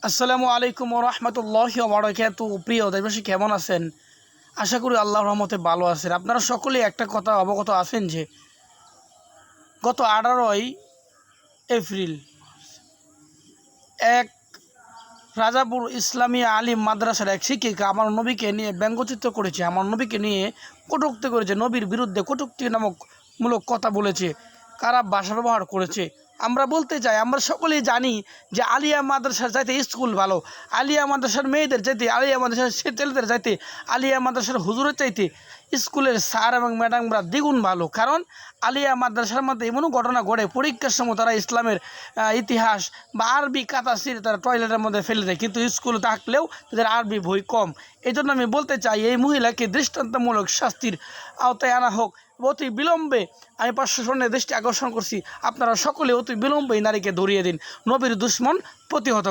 আসসালামু আলাইকুম ওয়া রাহমাতুল্লাহি ওয়া বারাকাতুহু। প্রিয় দেশবাসী, কেমন আছেন? আশা করি আল্লাহর রহমতে ভালো আছেন। আপনারা সকলেই একটা কথা অবগত আছেন যে গত 18ই এপ্রিল এক রাজাপুর ইসলামিয়া আলিম মাদ্রাসার এক শিক্ষিকা আমার নবীকে নিয়ে ব্যঙ্গচিত্র করেছে, আমার নবীকে নিয়ে কটূক্তি করেছে, নবীর বিরুদ্ধে কটূক্তি নামক মূলক কথা বলেছে, খারাপ ভাষা ব্যবহার করেছে। আমরা বলতে চাই, আমরা সকলেই জানি যে আলিয়া মাদ্রাসার চাইতে স্কুল ভালো, আলিয়া মাদ্রাসার মেয়েদের চাইতে, আলিয়া মাদ্রাসার ছেলেদের চাইতে, আলিয়া মাদ্রাসার হুজুরের চাইতে স্কুলের স্যার এবং ম্যাডামরা দ্বিগুণ ভালো। কারণ আলিয়া মাদ্রাসার মধ্যে এমনও ঘটনা ঘটে, পরীক্ষার সময় তারা ইসলামের ইতিহাস বা আরবি কাতাসির তারা টয়লেটের মধ্যে ফেলে দেয়, কিন্তু স্কুলে থাকলেও তাদের আরবি বই কম। এই জন্য আমি বলতে চাই, এই মহিলাকে দৃষ্টান্তমূলক শাস্তির আওতায় আনা হোক অতি বিলম্বে। আমি প্রশাসনের দৃষ্টি আকর্ষণ করছি, আপনারা সকলে অতি বিলম্বে এই নারীকে ধরিয়ে দিন, নবীর দুশ্মন প্রতিহত